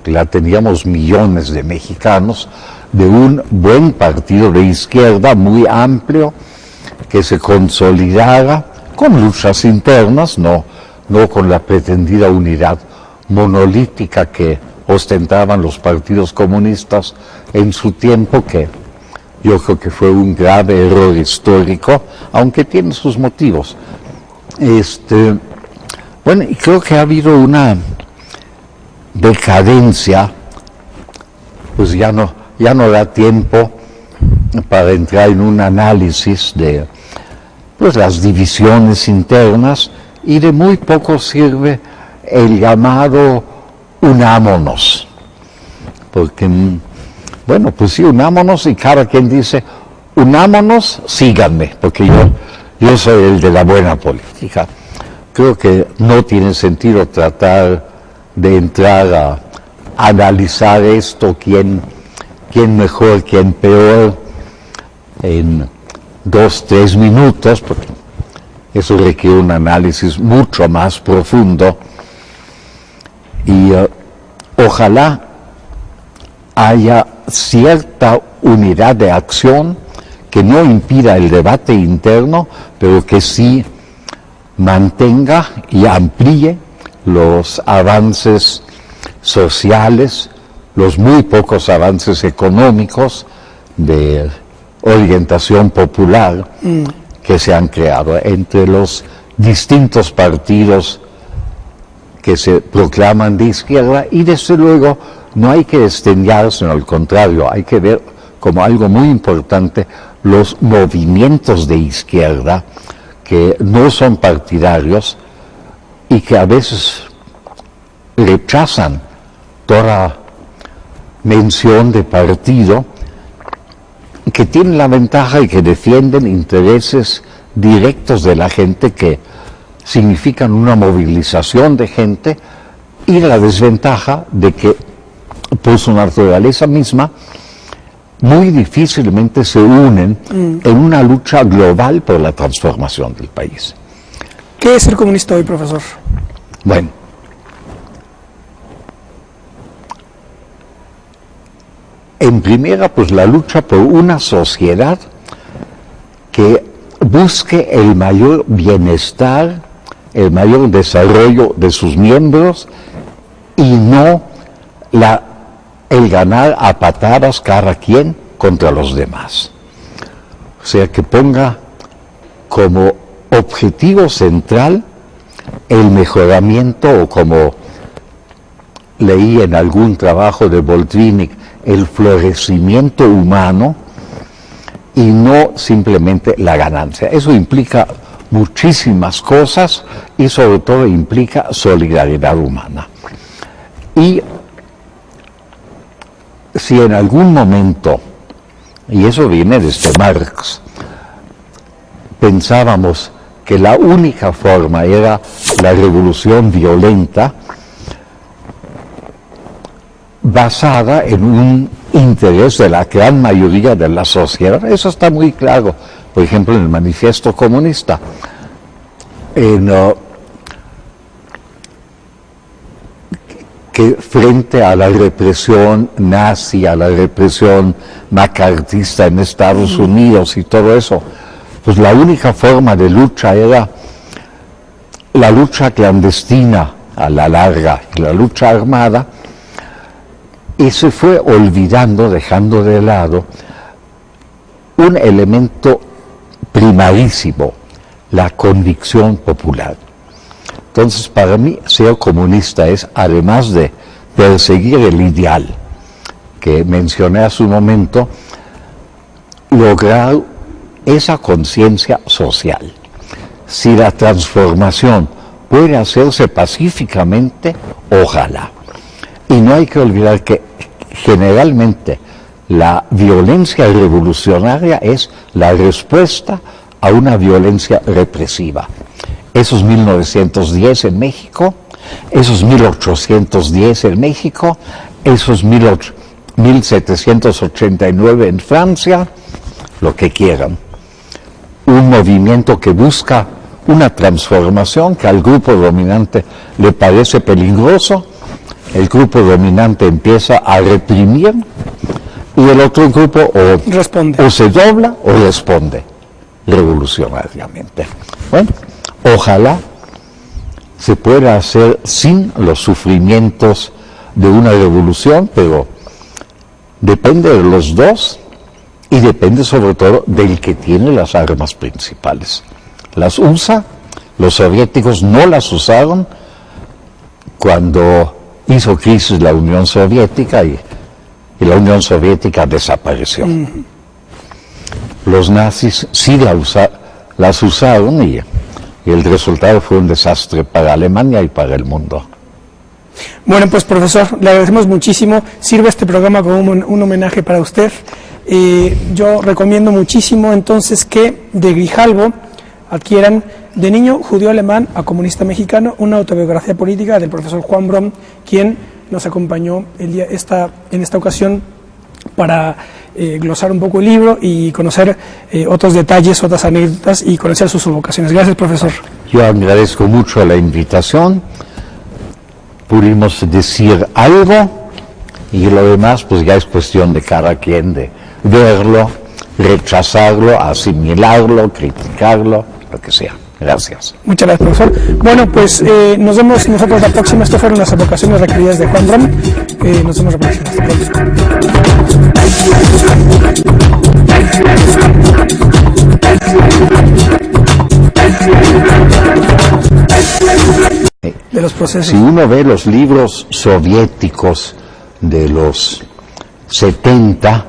la teníamos millones de mexicanos, de un buen partido de izquierda muy amplio, que se consolidara con luchas internas, no con la pretendida unidad monolítica que ostentaban los partidos comunistas en su tiempo, que yo creo que fue un grave error histórico, aunque tiene sus motivos. Bueno, y creo que ha habido una decadencia, pues ya no da tiempo para entrar en un análisis de pues las divisiones internas, y de muy poco sirve el llamado unámonos, porque bueno, pues sí, unámonos, y cada quien dice unámonos, síganme, porque yo soy el de la buena política. Creo que no tiene sentido tratar de entrar a analizar esto, quién mejor, quién peor, en 2-3 minutos, porque eso requiere un análisis mucho más profundo, y ojalá haya cierta unidad de acción que no impida el debate interno, pero que sí mantenga y amplíe los avances sociales, los muy pocos avances económicos de orientación popular que se han creado entre los distintos partidos que se proclaman de izquierda, y desde luego no hay que desdeñar, sino al contrario, hay que ver como algo muy importante los movimientos de izquierda que no son partidarios y que a veces rechazan toda mención de partido, que tienen la ventaja y que defienden intereses directos de la gente, que significan una movilización de gente, y la desventaja de que por su naturaleza misma muy difícilmente se unen en una lucha global por la transformación del país. ¿Qué es ser comunista hoy, profesor? Bueno, en primera, pues la lucha por una sociedad que busque el mayor bienestar, el mayor desarrollo de sus miembros, y no el ganar a patadas cada quien contra los demás. O sea, que ponga como objetivo central el mejoramiento, o como leí en algún trabajo de Boltvínik, el florecimiento humano, y no simplemente la ganancia. Eso implica muchísimas cosas, y sobre todo implica solidaridad humana. Y si en algún momento, y eso viene desde Marx, pensábamos que la única forma era la revolución violenta, basada en un interés de la gran mayoría de la sociedad, eso está muy claro, por ejemplo, en el Manifiesto Comunista. que frente a la represión nazi, a la represión macartista en Estados Unidos y todo eso, pues la única forma de lucha era la lucha clandestina a la larga, la lucha armada, y se fue olvidando, dejando de lado un elemento primarísimo, la convicción popular. Entonces, para mí, ser comunista es, además de perseguir el ideal que mencioné hace un momento, lograr esa conciencia social. Si la transformación puede hacerse pacíficamente, ojalá. Y no hay que olvidar que generalmente la violencia revolucionaria es la respuesta a una violencia represiva. Esos 1910 en México, esos 1810 en México, esos 1789 en Francia, lo que quieran. Un movimiento que busca una transformación que al grupo dominante le parece peligroso, el grupo dominante empieza a reprimir y el otro grupo o se dobla o responde revolucionariamente. Bueno, ojalá se pueda hacer sin los sufrimientos de una revolución, pero depende de los dos y depende sobre todo del que tiene las armas principales. Las usa, los soviéticos no las usaron cuando hizo crisis la Unión Soviética y la Unión Soviética desapareció. Los nazis sí las usaron y el resultado fue un desastre para Alemania y para el mundo. Bueno, pues profesor, le agradecemos muchísimo. Sirve este programa como un homenaje para usted. Yo recomiendo muchísimo entonces que de Grijalbo adquieran De niño judío alemán a comunista mexicano, una autobiografía política del profesor Juan Brom, quien nos acompañó en esta ocasión para glosar un poco el libro y conocer otros detalles, otras anécdotas y conocer sus vocaciones. Gracias, profesor. Yo agradezco mucho la invitación. Pudimos decir algo y lo demás pues ya es cuestión de cada quien de verlo, rechazarlo, asimilarlo, criticarlo, lo que sea. Gracias. Muchas gracias, profesor. Bueno, pues nos vemos nosotros la próxima. Estas fueron las evocaciones requeridas de Juan Brom. Nos vemos la próxima. De los procesos. Si uno ve los libros soviéticos de los 70,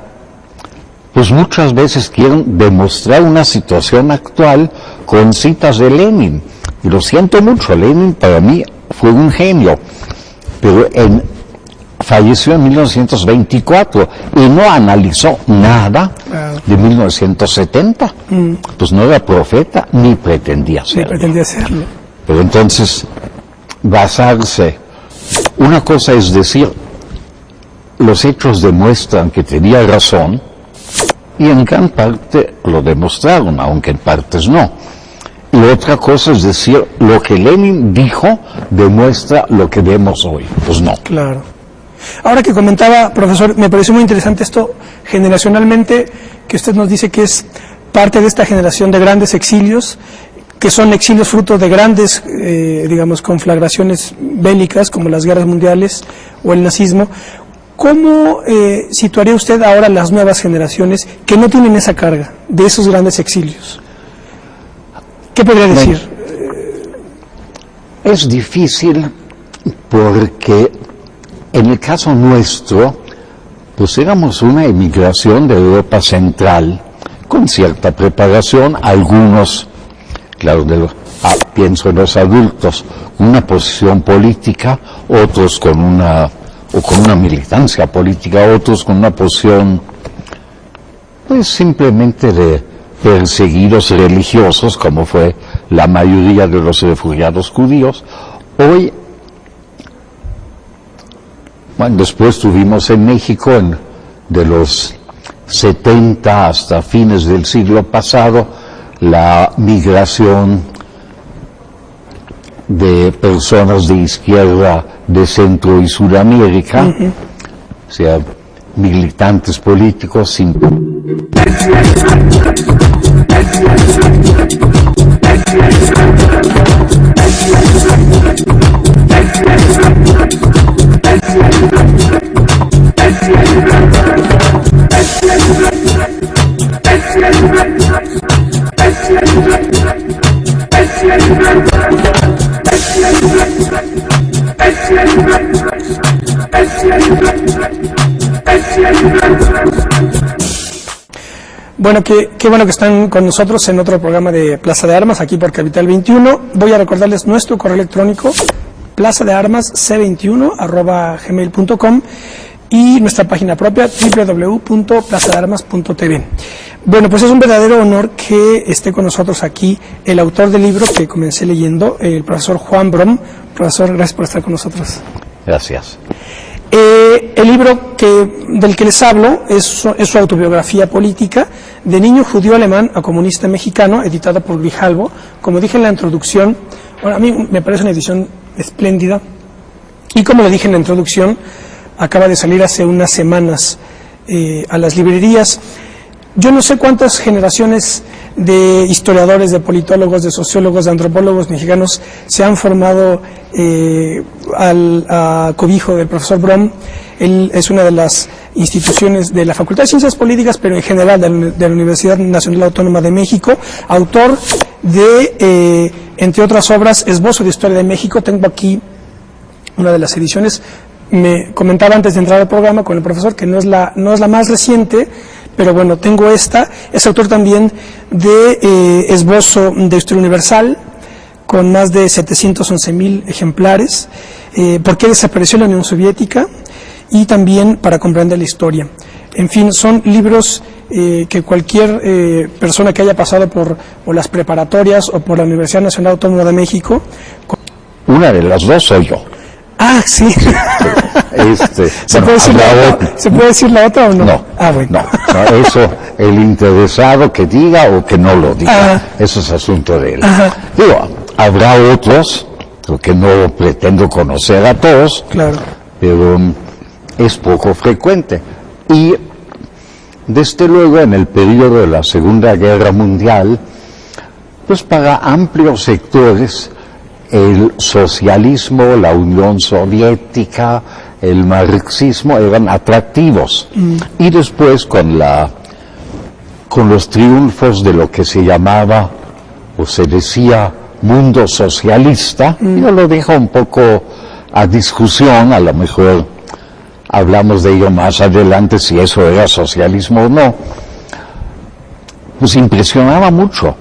pues muchas veces quieren demostrar una situación actual con citas de Lenin. Y lo siento mucho, Lenin para mí fue un genio, pero falleció en 1924 y no analizó nada de 1970. Pues no era profeta ni pretendía serlo. Pero entonces, basarse, una cosa es decir, los hechos demuestran que tenía razón, y en gran parte lo demostraron, aunque en partes no. Y otra cosa es decir, lo que Lenin dijo demuestra lo que vemos hoy. Pues no. Claro. Ahora que comentaba, profesor, me pareció muy interesante esto generacionalmente, que usted nos dice que es parte de esta generación de grandes exilios, que son exilios fruto de grandes, conflagraciones bélicas, como las guerras mundiales o el nazismo. ¿Cómo situaría usted ahora las nuevas generaciones que no tienen esa carga de esos grandes exilios? ¿Qué podría decir? Es difícil porque en el caso nuestro, pues éramos una emigración de Europa Central con cierta preparación, algunos, claro, pienso en los adultos, una posición política, otros con una militancia política, otros con una posición pues simplemente de perseguidos religiosos, como fue la mayoría de los refugiados judíos. Hoy, bueno, después tuvimos en México, de los 70 hasta fines del siglo pasado, la migración de personas de izquierda de Centro y Sudamérica, o sea, militantes políticos sin... Bueno, qué bueno que están con nosotros en otro programa de Plaza de Armas, aquí por Capital 21. Voy a recordarles nuestro correo electrónico, plazadearmasc21@gmail.com, y nuestra página propia, www.plazadearmas.tv. Bueno, pues es un verdadero honor que esté con nosotros aquí el autor del libro que comencé leyendo, el profesor Juan Brom. Profesor, gracias por estar con nosotros. Gracias. El libro del que les hablo es su autobiografía política, de niño judío alemán a comunista mexicano, editada por Grijalbo. Como dije en la introducción, bueno, a mí me parece una edición espléndida, y como lo dije en la introducción, acaba de salir hace unas semanas a las librerías. Yo no sé cuántas generaciones de historiadores, de politólogos, de sociólogos, de antropólogos mexicanos se han formado al cobijo del profesor Brom. Él es una de las instituciones de la Facultad de Ciencias Políticas, pero en general de la Universidad Nacional Autónoma de México, autor de, entre otras obras, Esbozo de Historia de México. Tengo aquí una de las ediciones. Me comentaba antes de entrar al programa con el profesor que no es la más reciente, pero bueno, tengo esta. Es autor también de Esbozo de Historia Universal, con más de 711,000 ejemplares, ¿Por qué desapareció la Unión Soviética?, y también Para comprender la historia. En fin, son libros que cualquier persona que haya pasado por las preparatorias o por la Universidad Nacional Autónoma de México... Una de las dos soy yo. Ah, sí. ¿Se puede decir la otra o no? No. Ah, bueno. No, eso, el interesado que diga o que no lo diga, eso es asunto de él. Digo, habrá otros, porque no pretendo conocer a todos, claro, pero es poco frecuente. Y, desde luego, en el periodo de la Segunda Guerra Mundial, pues para amplios sectores, el socialismo, la Unión Soviética, el marxismo eran atractivos. Y después con los triunfos de lo que se llamaba o se decía mundo socialista, yo lo dejo un poco a discusión, a lo mejor hablamos de ello más adelante, si eso era socialismo o no. Pues impresionaba mucho,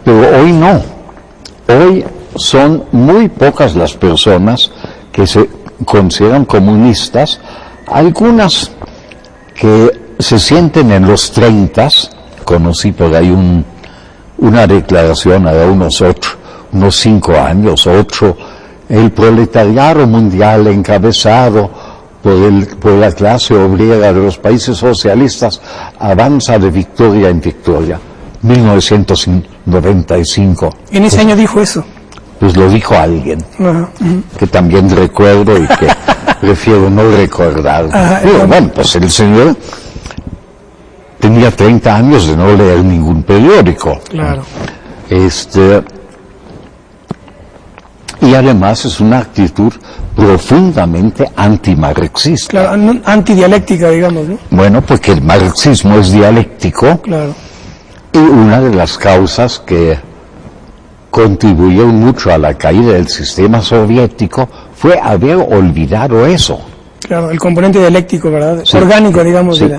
pero hoy no. Hoy son muy pocas las personas que se consideran comunistas, algunas que se sienten en los 30s. Conocí por ahí una declaración a unos 5 años, 8, el proletariado mundial encabezado por la clase obrera de los países socialistas avanza de victoria en victoria. 1995. En ese año dijo eso. Pues lo dijo alguien, que también recuerdo y que prefiero no recordar. Pero bueno, pues el señor tenía 30 años de no leer ningún periódico. Claro. Y además es una actitud profundamente antimarxista. Claro, antidialéctica, digamos, ¿no? Bueno, porque el marxismo es dialéctico. Claro. Y una de las causas que contribuyó mucho a la caída del sistema soviético fue haber olvidado eso. Claro, el componente dialéctico, ¿verdad? Sí. Orgánico, digamos. Sí.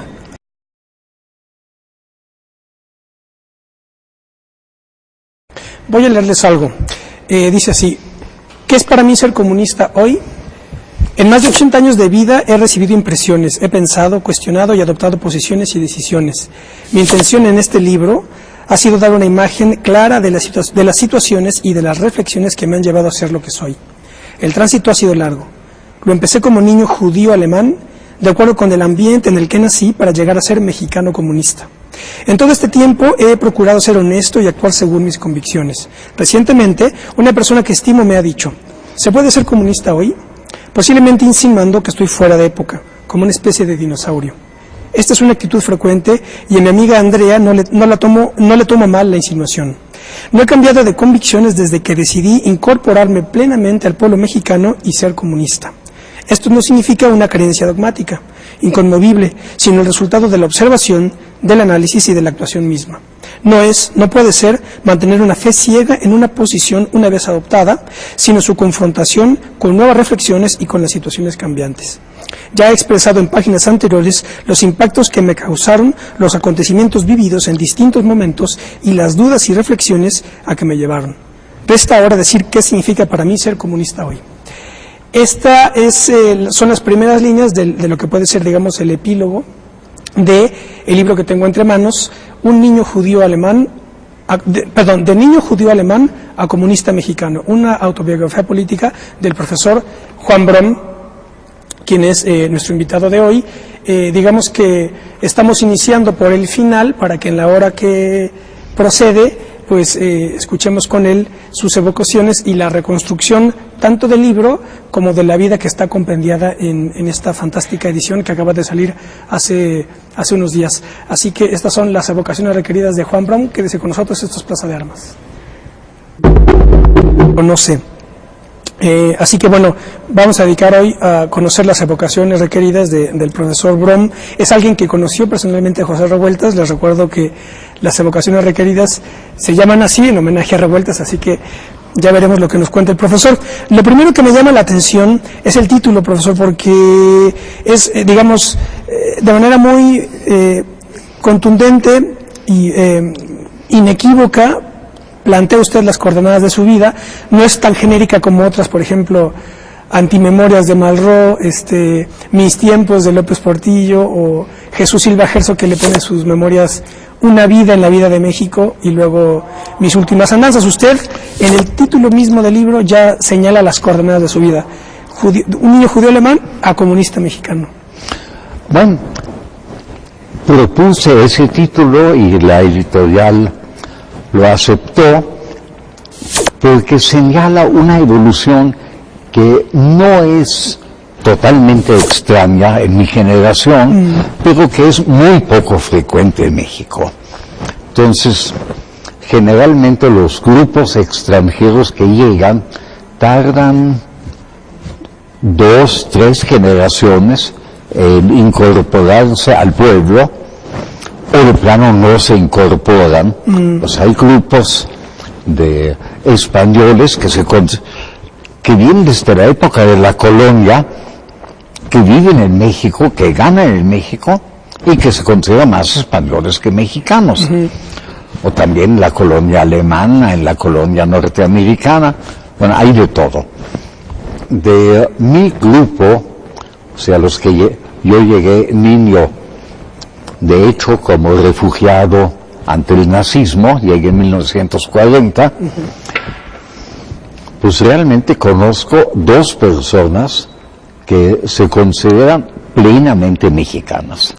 Voy a leerles algo. Dice así: ¿qué es para mí ser comunista hoy? En más de 80 años de vida he recibido impresiones, he pensado, cuestionado y adoptado posiciones y decisiones. Mi intención en este libro ha sido dar una imagen clara de las situaciones y de las reflexiones que me han llevado a ser lo que soy. El tránsito ha sido largo. Lo empecé como niño judío alemán, de acuerdo con el ambiente en el que nací, para llegar a ser mexicano comunista. En todo este tiempo he procurado ser honesto y actuar según mis convicciones. Recientemente, una persona que estimo me ha dicho, ¿se puede ser comunista hoy? Posiblemente insinuando que estoy fuera de época, como una especie de dinosaurio. Esta es una actitud frecuente y a mi amiga Andrea no le tomo mal la insinuación. No he cambiado de convicciones desde que decidí incorporarme plenamente al pueblo mexicano y ser comunista. Esto no significa una creencia dogmática, inconmovible, sino el resultado de la observación, del análisis y de la actuación misma. No puede ser mantener una fe ciega en una posición una vez adoptada, sino su confrontación con nuevas reflexiones y con las situaciones cambiantes. Ya he expresado en páginas anteriores los impactos que me causaron los acontecimientos vividos en distintos momentos y las dudas y reflexiones a que me llevaron. Resta ahora decir qué significa para mí ser comunista hoy. Son las primeras líneas de lo que puede ser, digamos, el epílogo del libro que tengo entre manos, de niño judío alemán a comunista mexicano, una autobiografía política del profesor Juan Brom, quien es nuestro invitado de hoy. Digamos que estamos iniciando por el final para que en la hora que procede pues escuchemos con él sus evocaciones y la reconstrucción tanto del libro como de la vida que está compendiada en esta fantástica edición que acaba de salir hace unos días. Así que estas son las evocaciones requeridas de Juan Brom. Quédese con nosotros, esto es Plaza de Armas. Conoce. Así que bueno, vamos a dedicar hoy a conocer las evocaciones requeridas del profesor Brom. Es alguien que conoció personalmente a José Revueltas. Les recuerdo que las evocaciones requeridas se llaman así en homenaje a Revueltas, así que ya veremos lo que nos cuenta el profesor. Lo primero que me llama la atención es el título, profesor, porque es, digamos, de manera muy contundente y inequívoca. Plantea usted las coordenadas de su vida, no es tan genérica como otras, por ejemplo, Antimemorias de Malraux, Mis tiempos de López Portillo, o Jesús Silva Gerso, que le pone sus memorias Una vida en la vida de México y luego Mis últimas andanzas. Usted, en el título mismo del libro, ya señala las coordenadas de su vida. Un niño judío alemán a comunista mexicano. Bueno, propuse ese título y la editorial lo aceptó porque señala una evolución que no es totalmente extraña en mi generación, pero que es muy poco frecuente en México. Entonces, generalmente los grupos extranjeros que llegan tardan 2, 3 generaciones en incorporarse al pueblo, o de plano no se incorporan. Pues hay grupos de españoles que vienen desde la época de la colonia, que viven en México, que ganan en México y que se consideran más españoles que mexicanos. O también en la colonia alemana, en la colonia norteamericana. Bueno, hay de todo. De mi grupo, o sea, los que yo llegué niño, de hecho, como refugiado ante el nazismo, llegué en 1940, pues realmente conozco 2 personas que se consideran plenamente mexicanas.